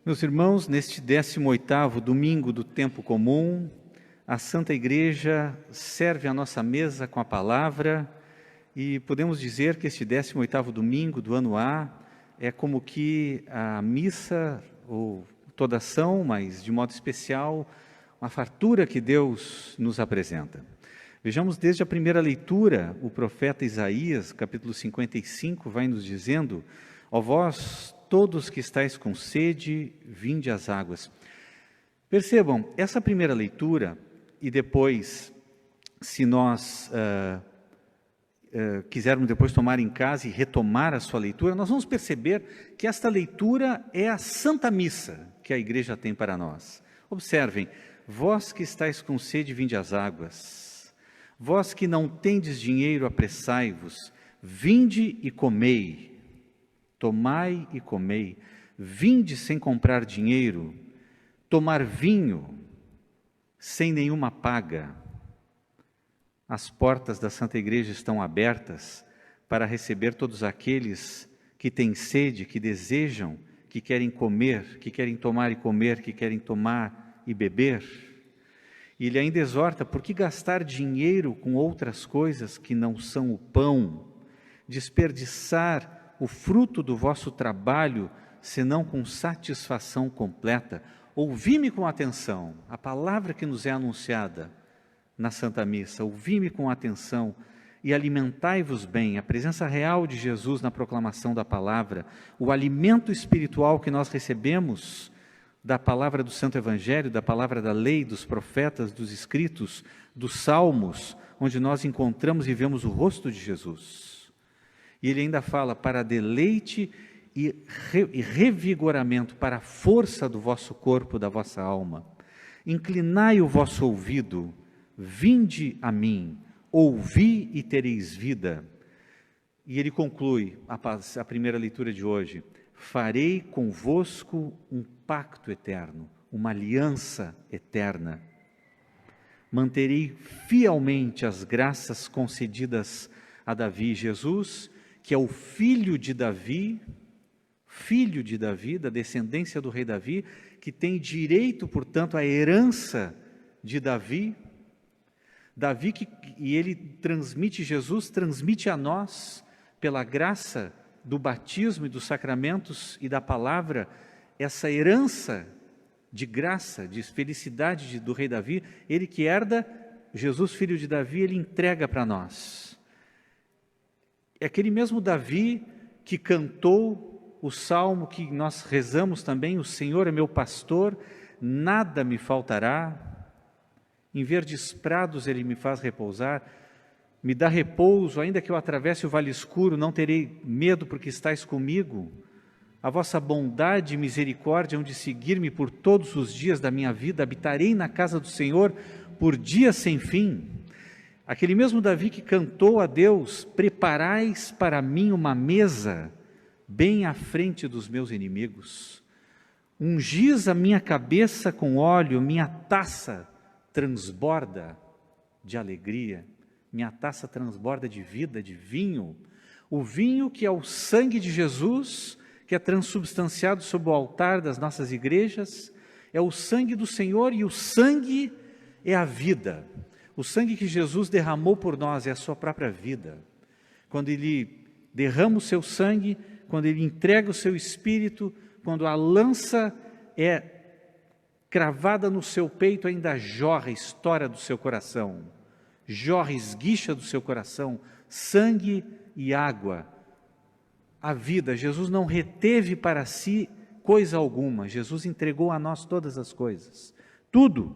Meus irmãos, neste 18º domingo do tempo comum, a Santa Igreja serve a nossa mesa com a palavra e podemos dizer que este 18º domingo do ano A é como que a missa, ou toda ação, mas de modo especial, uma fartura que Deus nos apresenta. Vejamos desde a primeira leitura, o profeta Isaías, capítulo 55, vai nos dizendo: ó vós, todos que estáis com sede, vinde às águas. Percebam, essa primeira leitura, e depois, se nós quisermos depois tomar em casa e retomar a sua leitura, nós vamos perceber que esta leitura é a Santa Missa que a Igreja tem para nós. Observem, vós que estáis com sede, vinde às águas. Vós que não tendes dinheiro, apressai-vos, vinde e comei. Tomai e comei, vinde sem comprar dinheiro, tomar vinho sem nenhuma paga. As portas da Santa Igreja estão abertas para receber todos aqueles que têm sede, que desejam, que querem comer, que querem tomar e comer, que querem tomar e beber. E ele ainda exorta: por que gastar dinheiro com outras coisas que não são o pão? Desperdiçar o fruto do vosso trabalho, senão com satisfação completa. Ouvi-me com atenção, a palavra que nos é anunciada na Santa Missa, ouvi-me com atenção e alimentai-vos bem. A presença real de Jesus na proclamação da palavra, o alimento espiritual que nós recebemos da palavra do Santo Evangelho, da palavra da lei, dos profetas, dos escritos, dos salmos, onde nós encontramos e vemos o rosto de Jesus. E ele ainda fala: para deleite e revigoramento, para a força do vosso corpo, da vossa alma. Inclinai o vosso ouvido, vinde a mim, ouvi e tereis vida. E ele conclui a primeira leitura de hoje: farei convosco um pacto eterno, uma aliança eterna. Manterei fielmente as graças concedidas a Davi. Jesus, que é o filho de Davi, da descendência do rei Davi, que tem direito, portanto, à herança de Davi. E ele transmite, Jesus transmite a nós, pela graça do batismo e dos sacramentos e da palavra, essa herança de graça, de felicidade do rei Davi. Ele que herda, Jesus, filho de Davi, ele entrega para nós. É aquele mesmo Davi que cantou o salmo que nós rezamos também: o Senhor é meu pastor, nada me faltará. Em verdes prados ele me faz repousar, me dá repouso, ainda que eu atravesse o vale escuro, não terei medo, porque estais comigo. A vossa bondade e misericórdia hão de seguir-me por todos os dias da minha vida, habitarei na casa do Senhor por dias sem fim. Aquele mesmo Davi que cantou a Deus: preparais para mim uma mesa bem à frente dos meus inimigos. Ungis a minha cabeça com óleo, minha taça transborda de alegria, minha taça transborda de vida, de vinho. O vinho que é o sangue de Jesus, que é transubstanciado sobre o altar das nossas igrejas, é o sangue do Senhor, e o sangue é a vida. O sangue que Jesus derramou por nós é a sua própria vida. Quando Ele derrama o seu sangue, quando Ele entrega o seu Espírito, quando a lança é cravada no seu peito, ainda jorra a história do seu coração, jorra, esguicha do seu coração, sangue e água. A vida, Jesus não reteve para si coisa alguma, Jesus entregou a nós todas as coisas, tudo.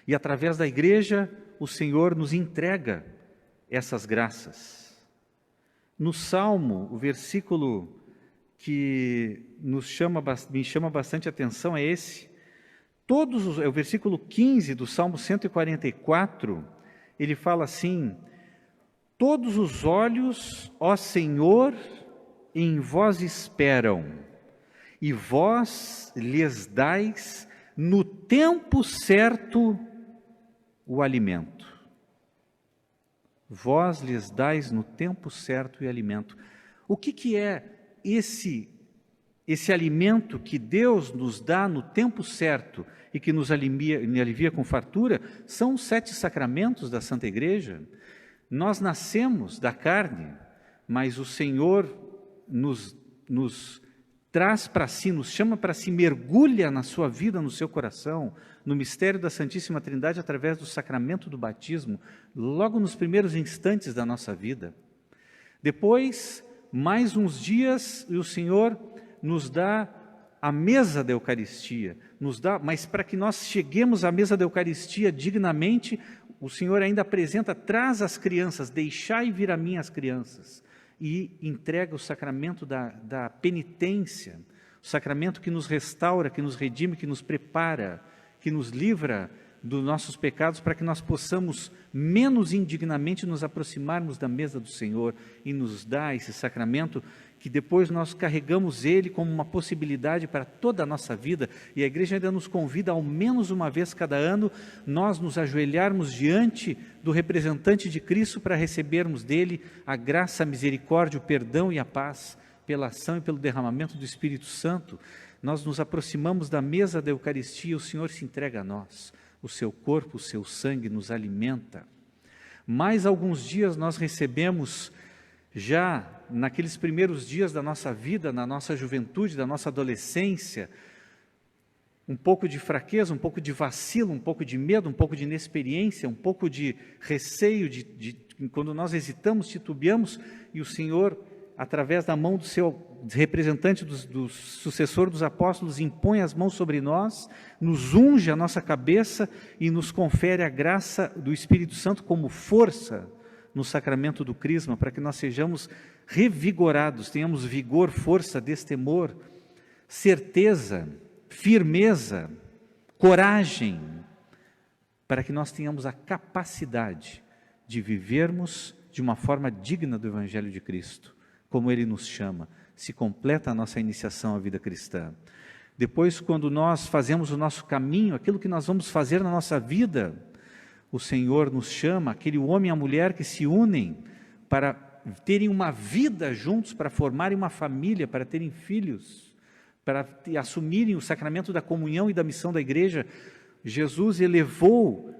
E através da igreja, o Senhor nos entrega essas graças. No Salmo, o versículo que me chama bastante atenção é esse. É o versículo 15 do Salmo 144, ele fala assim: todos os olhos, ó Senhor, em vós esperam, e vós lhes dais no tempo certo o alimento. Vós lhes dais no tempo certo o alimento. O que é esse esse alimento que Deus nos dá no tempo certo e que nos alivia com fartura, são os 7 sacramentos da Santa Igreja. Nós nascemos da carne, mas o Senhor nos traz para si, nos chama para si, mergulha na sua vida, no seu coração, no mistério da Santíssima Trindade através do sacramento do batismo, logo nos primeiros instantes da nossa vida. Depois, mais uns dias, e o Senhor nos dá a mesa da Eucaristia, mas para que nós cheguemos à mesa da Eucaristia dignamente, o Senhor ainda apresenta, traz as crianças, deixai vir a mim as crianças, e entrega o sacramento da penitência, o sacramento que nos restaura, que nos redime, que nos prepara, que nos livra dos nossos pecados, para que nós possamos menos indignamente nos aproximarmos da mesa do Senhor, e nos dá esse sacramento que depois nós carregamos ele como uma possibilidade para toda a nossa vida, e a igreja ainda nos convida, ao menos uma vez cada ano, nós nos ajoelharmos diante do representante de Cristo para recebermos dele a graça, a misericórdia, o perdão e a paz, pela ação e pelo derramamento do Espírito Santo. Nós nos aproximamos da mesa da Eucaristia, o Senhor se entrega a nós, o seu corpo, o seu sangue nos alimenta. Mais alguns dias nós recebemos, já naqueles primeiros dias da nossa vida, na nossa juventude, da nossa adolescência, um pouco de fraqueza, um pouco de vacilo, um pouco de medo, um pouco de inexperiência, um pouco de receio, quando nós hesitamos, titubeamos, e o Senhor, através da mão do seu representante, do sucessor dos apóstolos, impõe as mãos sobre nós, nos unge a nossa cabeça e nos confere a graça do Espírito Santo como força no sacramento do Crisma, para que nós sejamos revigorados, tenhamos vigor, força, destemor, certeza, firmeza, coragem, para que nós tenhamos a capacidade de vivermos de uma forma digna do Evangelho de Cristo, como Ele nos chama. Se completa a nossa iniciação à vida cristã. Depois, quando nós fazemos o nosso caminho, aquilo que nós vamos fazer na nossa vida, o Senhor nos chama, aquele homem e a mulher que se unem para terem uma vida juntos, para formarem uma família, para terem filhos, para assumirem o sacramento da comunhão e da missão da igreja. Jesus elevou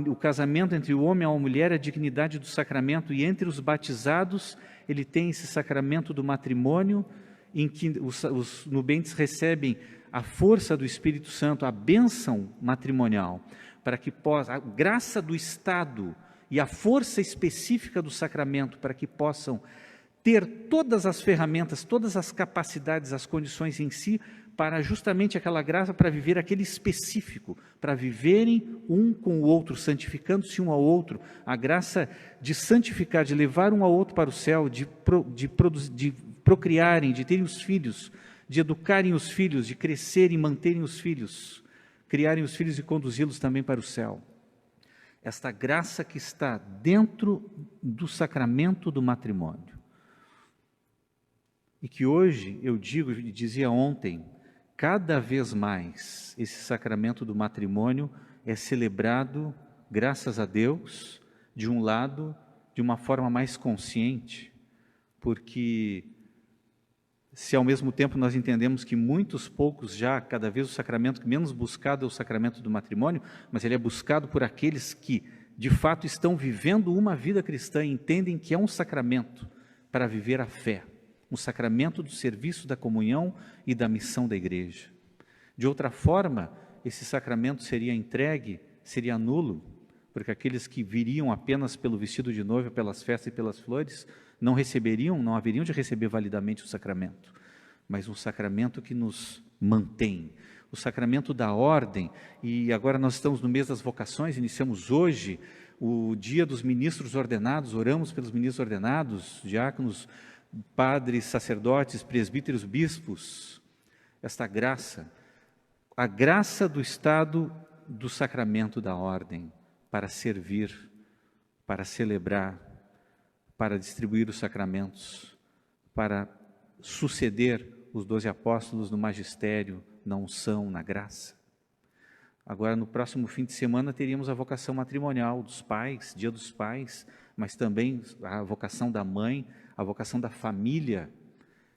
o casamento entre o homem e a mulher, a dignidade do sacramento, e entre os batizados ele tem esse sacramento do matrimônio, em que os nubentes recebem a força do Espírito Santo, a bênção matrimonial, para que a graça do Estado e a força específica do sacramento, para que possam ter todas as ferramentas, todas as capacidades, as condições em si, para justamente aquela graça, para viver aquele específico, para viverem um com o outro, santificando-se um ao outro, a graça de santificar, de levar um ao outro para o céu, de procriarem, de terem os filhos, de educarem os filhos, de crescerem e manterem os filhos, criarem os filhos e conduzi-los também para o céu. Esta graça que está dentro do sacramento do matrimônio. E que hoje, eu digo e dizia ontem, cada vez mais esse sacramento do matrimônio é celebrado, graças a Deus, de um lado, de uma forma mais consciente, porque se ao mesmo tempo nós entendemos que muitos poucos já, cada vez o sacramento que menos buscado é o sacramento do matrimônio, mas ele é buscado por aqueles que de fato estão vivendo uma vida cristã e entendem que é um sacramento para viver a fé, um sacramento do serviço da comunhão e da missão da igreja. De outra forma, esse sacramento seria entregue, seria nulo, porque aqueles que viriam apenas pelo vestido de noiva, pelas festas e pelas flores, não haveriam de receber validamente o sacramento, mas um sacramento que nos mantém, o sacramento da ordem. E agora nós estamos no mês das vocações, iniciamos hoje o dia dos ministros ordenados, oramos pelos ministros ordenados, diáconos, padres, sacerdotes, presbíteros, bispos. Esta graça, a graça do estado do sacramento da ordem, para servir, para celebrar, para distribuir os sacramentos, para suceder os 12 apóstolos no magistério, na unção, na graça. Agora, no próximo fim de semana, teríamos a vocação matrimonial dos pais, Dia dos Pais, mas também a vocação da mãe, a vocação da família,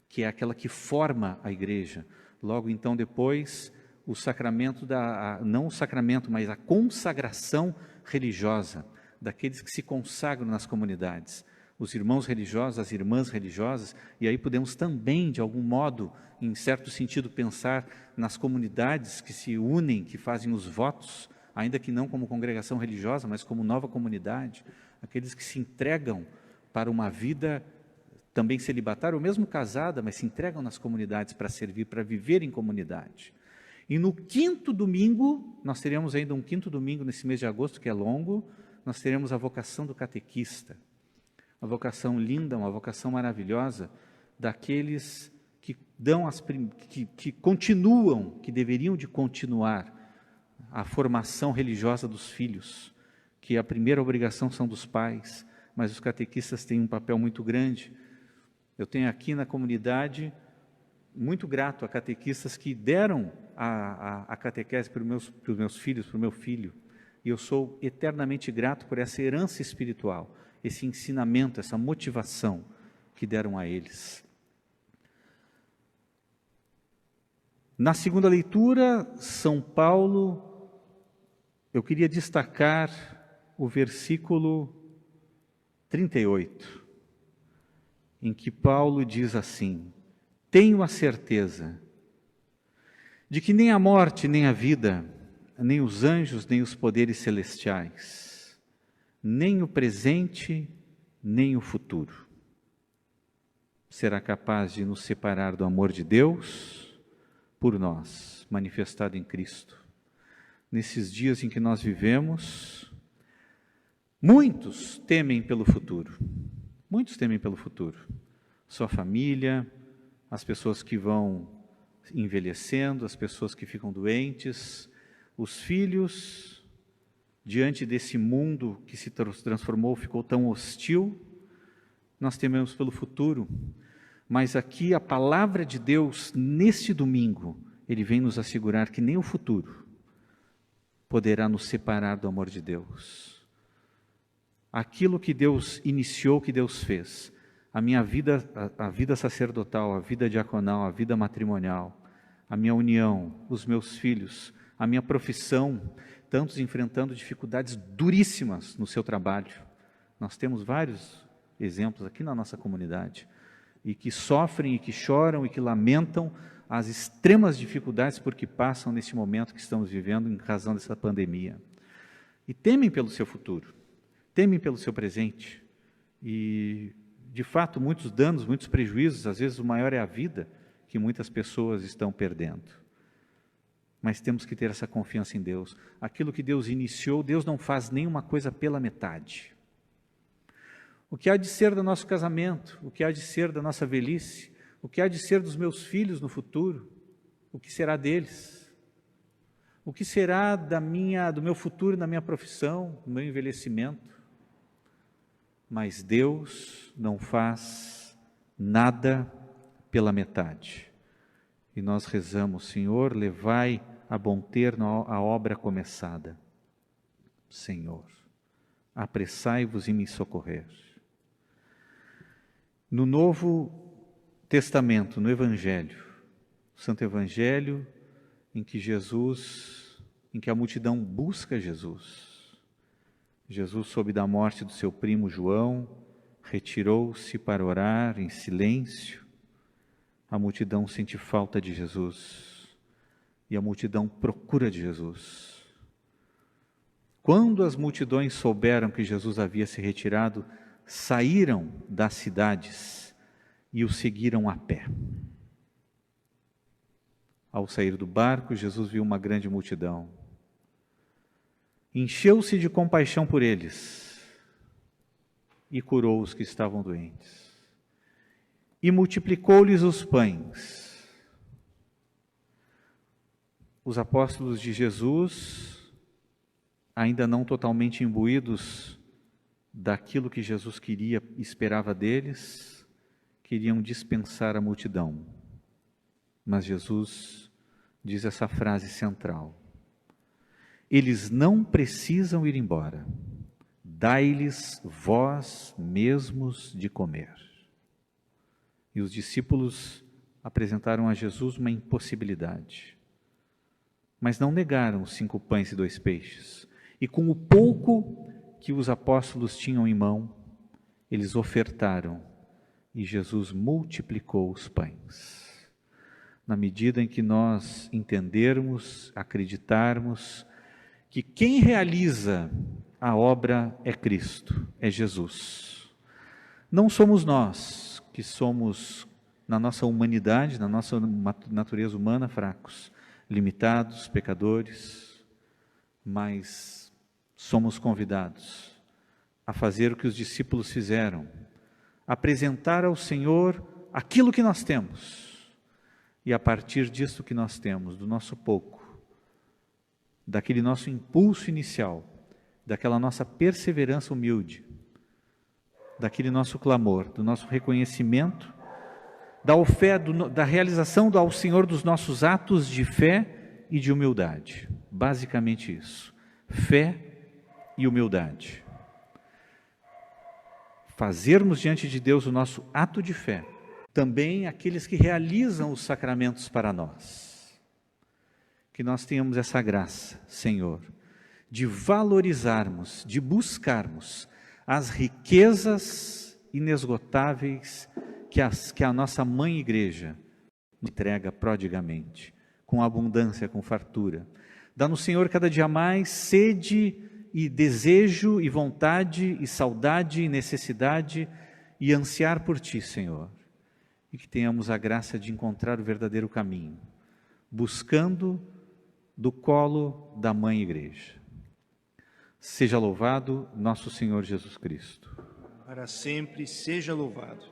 que é aquela que forma a igreja. Logo então depois, o sacramento não o sacramento, mas a consagração religiosa, daqueles que se consagram nas comunidades. Os irmãos religiosos, as irmãs religiosas, e aí podemos também, de algum modo, em certo sentido, pensar nas comunidades que se unem, que fazem os votos, ainda que não como congregação religiosa, mas como nova comunidade, aqueles que se entregam para uma vida também celibatária, ou mesmo casada, mas se entregam nas comunidades para servir, para viver em comunidade. E no quinto domingo, nós teremos ainda um quinto domingo nesse mês de agosto, que é longo, nós teremos a vocação do catequista, uma vocação linda, uma vocação maravilhosa, daqueles que que continuam, que deveriam de continuar a formação religiosa dos filhos, que a primeira obrigação são dos pais, mas os catequistas têm um papel muito grande. Eu tenho aqui na comunidade, muito grato a catequistas que deram a catequese para os meus filhos, para o meu filho, e eu sou eternamente grato por essa herança espiritual, esse ensinamento, essa motivação que deram a eles. Na segunda leitura, São Paulo, eu queria destacar o versículo 38, em que Paulo diz assim: tenho a certeza de que nem a morte, nem a vida, nem os anjos, nem os poderes celestiais, nem o presente, nem o futuro, será capaz de nos separar do amor de Deus por nós, manifestado em Cristo. Nesses dias em que nós vivemos, muitos temem pelo futuro. Muitos temem pelo futuro. Sua família, as pessoas que vão envelhecendo, as pessoas que ficam doentes, os filhos, diante desse mundo que se transformou, ficou tão hostil, nós tememos pelo futuro. Mas aqui a palavra de Deus, neste domingo, ele vem nos assegurar que nem o futuro poderá nos separar do amor de Deus. Aquilo que Deus iniciou, que Deus fez, a minha vida, a vida sacerdotal, a vida diaconal, a vida matrimonial, a minha união, os meus filhos, a minha profissão, tantos enfrentando dificuldades duríssimas no seu trabalho. Nós temos vários exemplos aqui na nossa comunidade, e que sofrem, e que choram, e que lamentam as extremas dificuldades por que passam nesse momento que estamos vivendo em razão dessa pandemia. E temem pelo seu futuro, temem pelo seu presente, e de fato muitos danos, muitos prejuízos, às vezes o maior é a vida que muitas pessoas estão perdendo. Mas temos que ter essa confiança em Deus. Aquilo que Deus iniciou, Deus não faz nenhuma coisa pela metade. O que há de ser do nosso casamento, o que há de ser da nossa velhice, o que há de ser dos meus filhos no futuro, o que será deles? O que será do meu futuro, da minha profissão, do meu envelhecimento? Mas Deus não faz nada pela metade. E nós rezamos: Senhor, levai a bom termo a obra começada. Senhor, apressai-vos em me socorrer. No Novo Testamento, no Evangelho, o Santo Evangelho, em que a multidão busca Jesus. Jesus soube da morte do seu primo João, retirou-se para orar em silêncio. A multidão sente falta de Jesus e a multidão procura de Jesus. Quando as multidões souberam que Jesus havia se retirado, saíram das cidades e o seguiram a pé. Ao sair do barco, Jesus viu uma grande multidão. Encheu-se de compaixão por eles e curou os que estavam doentes. E multiplicou-lhes os pães. Os apóstolos de Jesus, ainda não totalmente imbuídos daquilo que Jesus queria e esperava deles, queriam dispensar a multidão. Mas Jesus diz essa frase central: eles não precisam ir embora, dai-lhes vós mesmos de comer. E os discípulos apresentaram a Jesus uma impossibilidade. Mas não negaram os 5 pães e 2 peixes. E com o pouco que os apóstolos tinham em mão, eles ofertaram. E Jesus multiplicou os pães. Na medida em que nós entendermos, acreditarmos que quem realiza a obra é Cristo, é Jesus. Não somos nós que somos, na nossa humanidade, na nossa natureza humana, fracos, limitados, pecadores, mas somos convidados a fazer o que os discípulos fizeram, apresentar ao Senhor aquilo que nós temos. E a partir disso que nós temos, do nosso pouco, daquele nosso impulso inicial, daquela nossa perseverança humilde, daquele nosso clamor, do nosso reconhecimento, da realização ao Senhor dos nossos atos de fé e de humildade. Basicamente isso, fé e humildade. Fazermos diante de Deus o nosso ato de fé, também aqueles que realizam os sacramentos para nós. Que nós tenhamos essa graça, Senhor, de valorizarmos, de buscarmos as riquezas inesgotáveis que a nossa Mãe Igreja entrega prodigamente, com abundância, com fartura. Dá-nos, Senhor, cada dia mais sede e desejo e vontade e saudade e necessidade e ansiar por Ti, Senhor. E que tenhamos a graça de encontrar o verdadeiro caminho, buscando do colo da Mãe Igreja. Seja louvado nosso Senhor Jesus Cristo. Para sempre seja louvado.